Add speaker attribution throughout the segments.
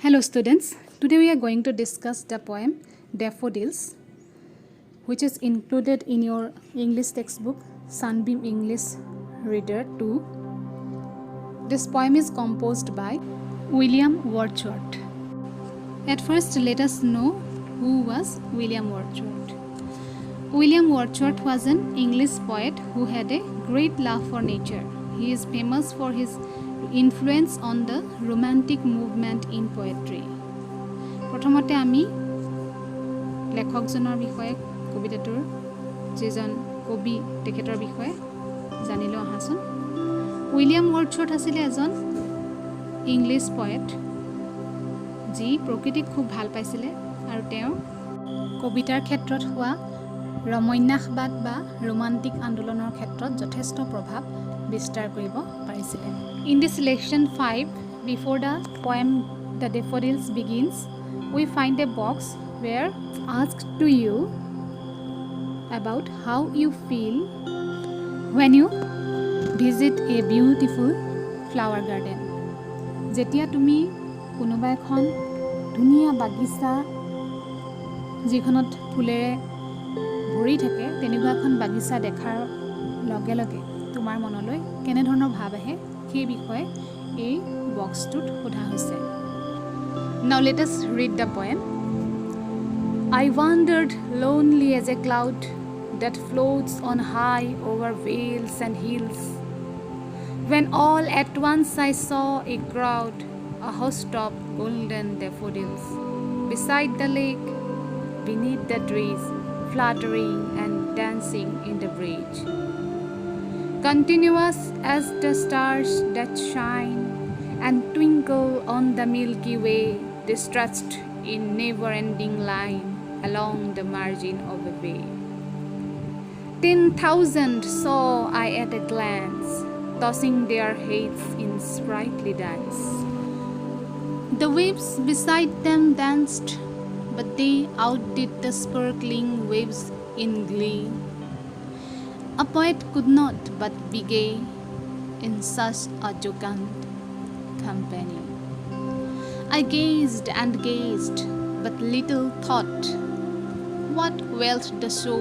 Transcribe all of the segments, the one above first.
Speaker 1: Hello students, today we are going to discuss the poem Daffodils, which is included in your English textbook Sunbeam English Reader 2. This poem is composed by William Wordsworth. At first, let us know who was William Wordsworth. William Wordsworth was an English poet who had a great love for nature. He is famous for his influence on the romantic movement in poetry. প্ৰথমতে আমি লেখকজনৰ বিষয়ে কবিতাটোৰ যেজন কবি তেখেতৰ বিষয়ে জানিলো আহাচোন। William Wordsworth আছিল এজন ইংলিছ পয়েট যি প্ৰকৃতিক খুব ভাল পাইছিলে আৰু তেওঁ কবিতাৰ ক্ষেত্ৰত হোৱা ৰমন্যাসবাদ বা ৰোমান্টিক আন্দোলনৰ ক্ষেত্ৰত যথেষ্ট প্ৰভাৱ বিস্তাৰ কৰিব পাৰিছিলে। In this section 5, before the poem The Daffodils begins, we find a box where asked to you about how you feel when you visit a beautiful flower garden. যেতিয়া তুমি কোনোবা এখন ধুনীয়া বাগিচা যিখনত ফুলেৰে ভৰি থাকে তেনেকুৱা এখন বাগিচা দেখাৰ লগে লগে তোমাৰ মনলৈ কেনে ধৰণৰ ভাৱ আহে সেই বিষয়ে এই বক্সটোত সোধা হৈছে। Now let us read the poem. I wandered lonely as a cloud that floats on high over vales and hills, when all at once I saw a crowd, a host of golden daffodils, beside the lake, beneath the trees, fluttering and dancing in the breeze. Continuous as the stars that shine and twinkle on the Milky Way, they stretched in never-ending line along the margin of a bay. 10,000 saw I at a glance, tossing their heads in sprightly dance. The waves beside them danced, but they outdid the sparkling waves in glee. A poet could not but be gay in such a jocund company. I gazed and gazed, but little thought what wealth the show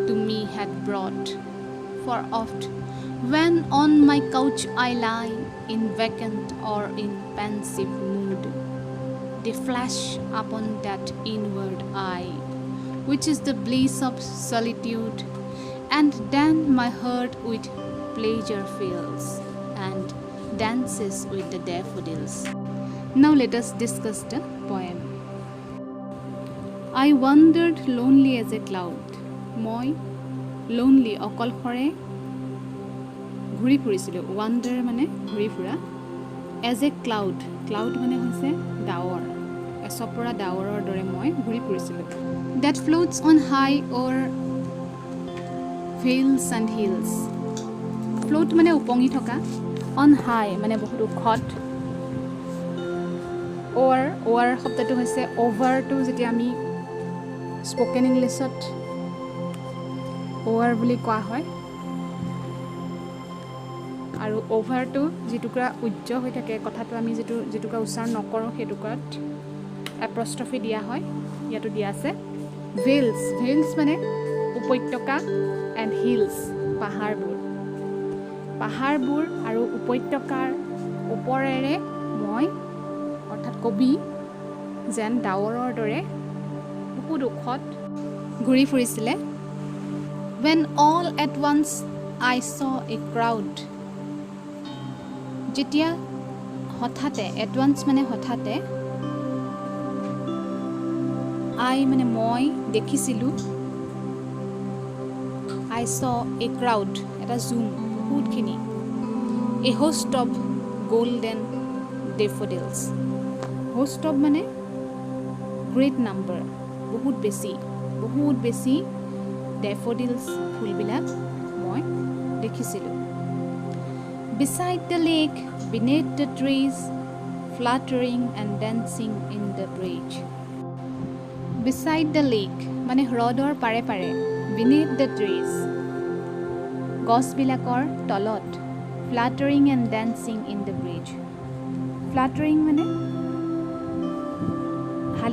Speaker 1: to me had brought. For oft, when on my couch I lie in vacant or in pensive mood, they flash upon that inward eye, which is the bliss of solitude. And then my heart with pleasure fills and dances with the daffodils. Now let us discuss the poem. I wandered lonely as a cloud. মই lonely অকলশৰে ঘূৰি ফুৰিছিলোঁ। wander মানে ঘূৰি ফুৰা। as a cloud, cloud মানে হৈছে ডাৱৰ। এচপৰা ডাৱৰৰ দৰে মই ঘূৰি ফুৰিছিলোঁ। that floats on high or vales and hills. float মানে উপঙি থকা, on high মানে বহুত উখত, or শব্দটো হৈছে overটো যেতিয়া আমি স্পকেন ইংলিছত over বুলি কোৱা হয় আৰু overটো যিটুকুৰা উজ্জ্ব হৈ থাকে কথাটো আমি যিটুকুৰা উচ্চাৰণ নকৰোঁ সেইটুকুৰাত এপ্ৰষ্ট্ৰফি দিয়া হয়। ইয়াতো দিয়া আছে vales মানে উপত্যকা and hills পাহাৰবোৰ আৰু উপত্যকাৰ ওপৰেৰে মই অৰ্থাৎ কবি যেন ডাৱৰৰ দৰে বহুত ওখত ঘূৰি ফুৰিছিলে। when all at once I saw a crowd, যেতিয়া হঠাতে at once মানে হঠাতে I মানে মই দেখিছিলোঁ I saw a crowd, এটা zoom বহুতখিনি, a host of golden daffodils. host of মানে great number, বহুত বেছি daffodils ফুলবিলাক মই দেখিছিলোঁ। beside the lake, beneath the trees, fluttering and dancing in the breeze. beside the lake মানে হ্ৰদৰ পাৰে পাৰে, beneath the trees গছবিলাকৰ তলত, fluttering and dancing in the breeze. fluttering মানে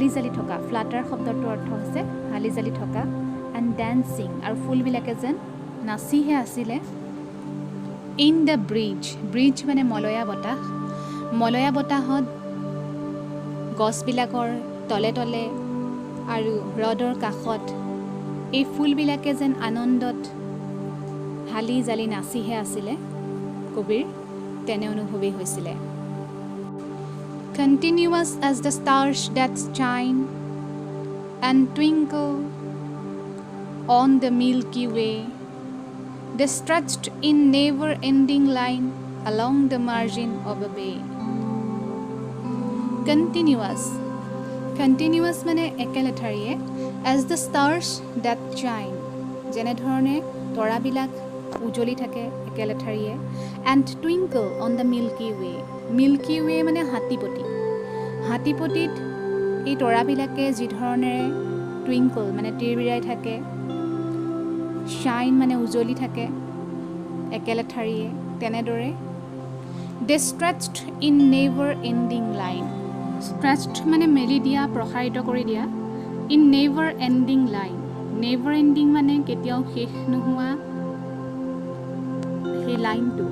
Speaker 1: হালি জালি থকা ফ্লাটাৰ শব্দটোৰ অৰ্থ হৈছে হালি জালি থকা এণ্ড ডেন্সিং আৰু ফুলবিলাকে যেন নাচিহে আছিলে ইন দ্য ব্ৰিজ মানে মলয়া বতাহত গছবিলাকৰ তলে তলে আৰু হ্ৰদৰ কাষত এই ফুলবিলাকে যেন আনন্দত হালি জালি নাচিহে আছিলে কবিৰ তেনে অনুভৱেই হৈছিলে Continuous as the stars that shine and twinkle on the Milky Way, they stretched in never-ending line along the margin of a bay. Continuous মানে একেলেঠাৰিয়ে as the stars that shine যেনেধৰণে তৰাবিলাক উজ্বলি থাকে একেলেঠাৰিয়ে and twinkle on the Milky Way মানে হাতীপতিত এই তৰাবিলাকে যি ধৰণেৰে Twinkle মানে তিৰবিৰাই থাকে শাইন মানে উজ্বলি থাকে একেলেঠাৰিয়ে তেনেদৰে they stretched in never ending line stretched মানে মেলি দিয়া প্ৰসাৰিত কৰি দিয়া in never ending line never ending মানে কেতিয়াও শেষ নোহোৱা সেই লাইনটো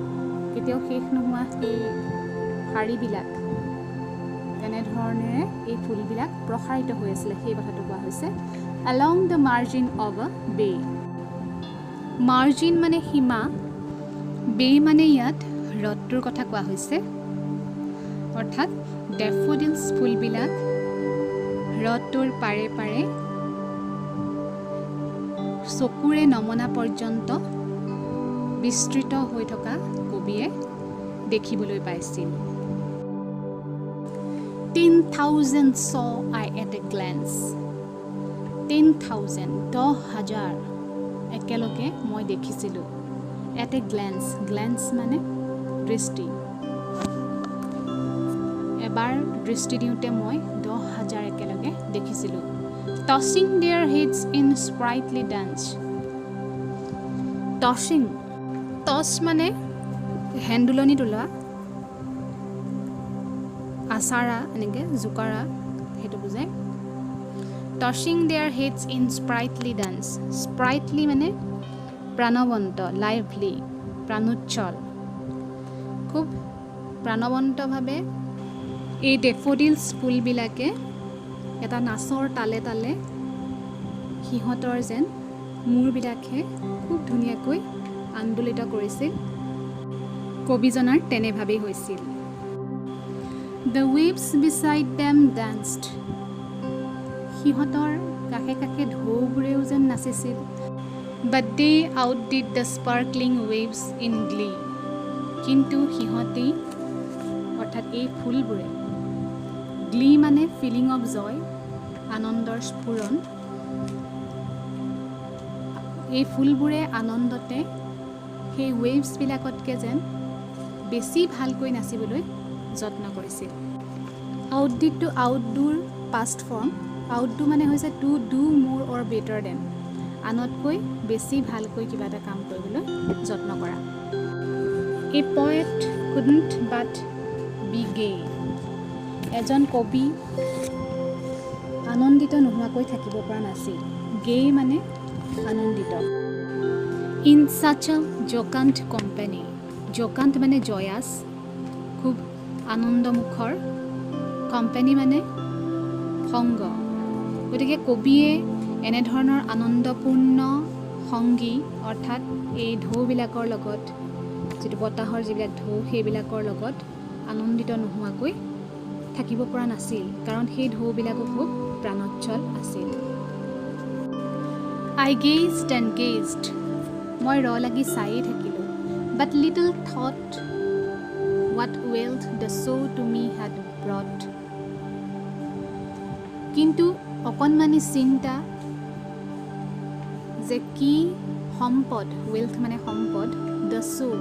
Speaker 1: কেতিয়াও শেষ নোহোৱা সেই শাৰীবিলাক এনেধৰণেৰে এই ফুলবিলাক প্ৰসাৰিত হৈ আছিলে সেই কথাটো কোৱা হৈছে along the margin of a bay margin মানে সীমা bay মানে ইয়াত হ্ৰদটোৰ কথা কোৱা হৈছে অৰ্থাৎ ডেফোডিলছ ফুলবিলাক হ্ৰদটোৰ পাৰে পাৰে চকুৰে নমনা পৰ্যন্ত বিস্তৃত হৈ থকা কবিয়ে দেখিবলৈ পাইছিল 10,000 saw I at a glance 10,000 একেলগে মই দেখিছিলোঁ at a glance মানে দৃষ্টি এবাৰ দৃষ্টি দিওঁতে মই 10,000 একেলগে দেখিছিলোঁ tossing their heads in sprightly dance toss মানে হেন্দুলনি তোলা আচাৰা এনেকৈ জোকাৰা সেইটো বুজায় tossing their heads in sprightly dance sprightly মানে প্ৰাণৱন্ত লাইভলি প্ৰাণোচ্ছল খুব প্ৰাণৱন্তভাৱে এই ডেফোডিলছ ফুলবিলাকে এটা নাচৰ তালে তালে সিহঁতৰ যেন মূৰবিলাকে খুব ধুনীয়াকৈ আন্দোলিত কৰিছিল কবিজনাৰ তেনেভাৱেই হৈছিল The waves beside them danced সিহঁতৰ কাষে কাষে ঢৌবোৰেও যেন নাচিছিল But they outdid the sparkling waves in glee কিন্তু সিহঁতি অৰ্থাৎ এই ফুলবোৰে গ্লি মানে ফিলিং অফ জয় আনন্দৰ স্ফুৰণ এই ফুলবোৰে আনন্দতে সেই ৱেভছবিলাকতকৈ যেন বেছি ভালকৈ নাচিবলৈ যত্ন কৰিছিল আউটডিড টু আউটডুৰ পাষ্ট ফৰ্ম আউটডু মানে হৈছে টু ডু মোৰ অৰ বেটাৰ দেন আনতকৈ বেছি ভালকৈ কিবা এটা কাম কৰিবলৈ যত্ন কৰা a poet couldn't but be gay এজন কবি আনন্দিত নোহোৱাকৈ থাকিব পৰা নাছিল গে মানে আনন্দিত in such a jocund company jocund মানে জয়াছ খুব আনন্দমুখৰ কোম্পানী মানে সংগ গতিকে কবিয়ে এনেধৰণৰ আনন্দপূৰ্ণ সংগী অৰ্থাৎ এই ঢৌবিলাকৰ লগত যিটো বতাহৰ যিবিলাক ঢৌ সেইবিলাকৰ লগত আনন্দিত নোহোৱাকৈ থাকিব পৰা নাছিল কাৰণ সেই ঢৌবিলাকো খুব প্ৰাণোচ্ছল আছিল I gazed and gazed মই লাগি চাইয়ে থাকিলোঁ but little thought what wealth the show to me had brought কিন্তু অকণমানি চিন্তা যে কি সম্পদ wealth মানে সম্পদ the show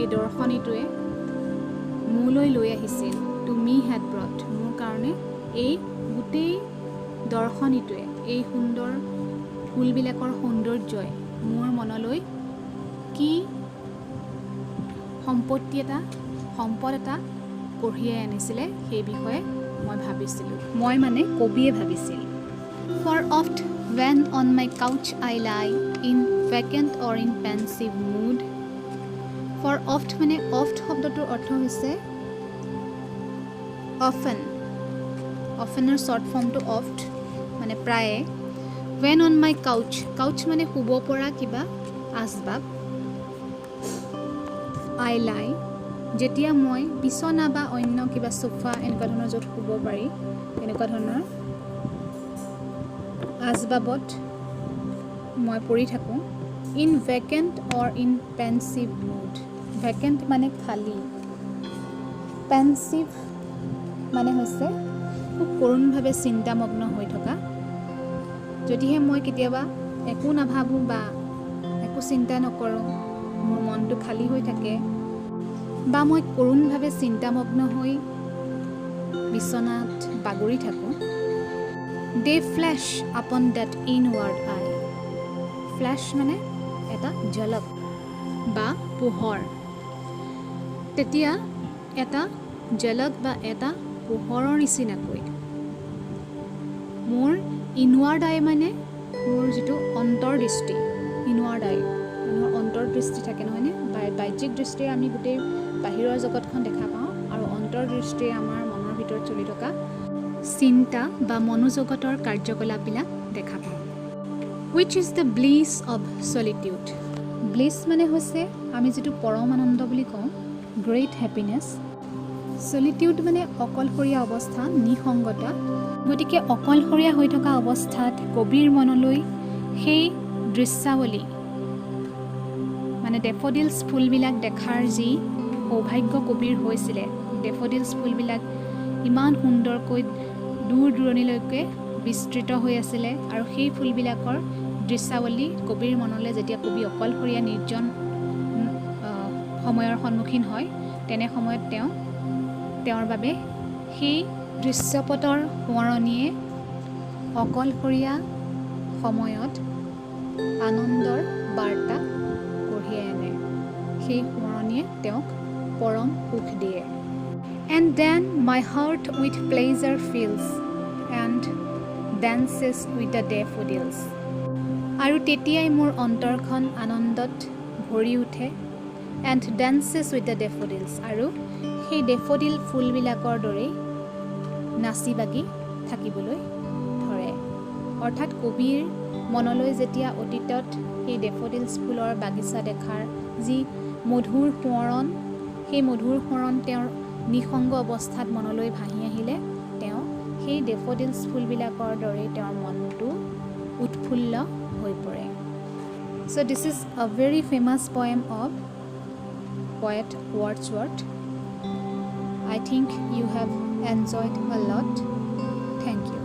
Speaker 1: এই দৰ্শনীটোৱে মোলৈ লৈ আহিছিল to me had brought মোৰ কাৰণে এই গোটেই দৰ্শনীটোৱে এই সুন্দৰ ফুলবিলাকৰ সৌন্দৰ্যই মোৰ মনলৈ কি সম্পদ এটা কঢ়িয়াই আনিছিলে সেই বিষয়ে মই ভাবিছিলোঁ মই মানে কবিয়ে ভাবিছিল For oft when on my couch I lie in vacant or in pensive mood For oft মানে oft শব্দটোৰ অৰ্থ হৈছে often oftener short form to oft মানে প্ৰায়ে when on my couch মানে শুব পৰা কিবা আচবাব I lie যেতিয়া মই বিছনা বা অন্য কিবা সোফা এনেকুৱা ধৰণৰ য'ত শুব পাৰি এনেকুৱা ধৰণৰ আচবাবত মই পৰি থাকোঁ in vacant or in pensive mood vacant মানে খালী pensive মানে হৈছে খুব কৰোণভাৱে চিন্তামগ্ন হৈ থকা যদিহে মই কেতিয়াবা একো নাভাবোঁ বা একো চিন্তা নকৰোঁ মোৰ মনটো খালী হৈ থাকে বা মই কৰোণভাৱে চিন্তামগ্ন হৈ বিছনাত বাগৰি থাকোঁ They flash upon that inward eye flash মানে এটা ঝলক বা পোহৰ তেতিয়া এটা ঝলক বা এটা পোহৰৰ নিচিনাকৈ মোৰ ইনৱাৰ্ড আই মানে মোৰ যিটো অন্তৰ্দৃষ্টি ইনৱাৰ্ড আই মানুহৰ অন্তৰ্দৃষ্টি থাকে নহয়নে বাহ্যিক দৃষ্টিৰে আমি গোটেই বাহিৰৰ জগতখন দেখা পাওঁ আৰু অন্তৰ্দৃষ্টিৰে আমাৰ মনৰ ভিতৰত চলি থকা চিন্তা বা মনোজগতৰ কাৰ্যকলাপবিলাক দেখা পাওঁ which is the bliss of solitude bliss মানে হৈছে আমি যিটো পৰম আনন্দ বুলি কওঁ great happiness solitude মানে অকলশৰীয়া অৱস্থা নিসংগতা গতিকে অকলশৰীয়া হৈ থকা অৱস্থাত কবিৰ মনলৈ সেই দৃশ্যাৱলী মানে ডেফোডিলছ ফুলবিলাক দেখাৰ যি সৌভাগ্য কবিৰ হৈছিলে ডেফোডিলছ ফুলবিলাক ইমান সুন্দৰকৈ দূৰ দূৰণিলৈকে বিস্তৃত হৈ আছিলে আৰু সেই ফুলবিলাকৰ দৃশ্যাৱলী কবিৰ মনলৈ যেতিয়া কবি অকলশৰীয়া নিৰ্জন সময়ৰ সন্মুখীন হয় তেনে সময়ত তেওঁৰ বাবে সেই দৃশ্যপটৰ সোঁৱৰণীয়ে অকলশৰীয়া সময়ত আনন্দৰ বাৰ্তা কঢ়িয়াই আনে সেই সোঁৱৰণীয়ে তেওঁক পৰম সুখ দিয়ে And then my heart with pleasure fills and dances with the daffodils আৰু তেতিয়াই মোৰ অন্তৰখন আনন্দত ভৰি উঠে and dances with the daffodils আৰু সেই ডেফোডিল ফুলবিলাকৰ দৰেই নাচি বাগি থাকিবলৈ ধৰে অৰ্থাৎ কবিৰ মনলৈ যেতিয়া অতীতত সেই ডেফোডিলছ ফুলৰ বাগিচা দেখাৰ যি মধুৰ সোঁৱৰণ সেই মধুৰ সোঁৱৰণ তেওঁৰ নিসংগ অৱস্থাত মনলৈ ভাহি আহিলে তেওঁ সেই ডেফোডিলছ ফুলবিলাকৰ দৰে তেওঁৰ মনটো উৎফুল্ল হৈ পৰে So this is a very famous poem of poet Wordsworth I think you have enjoyed a lot. Thank you.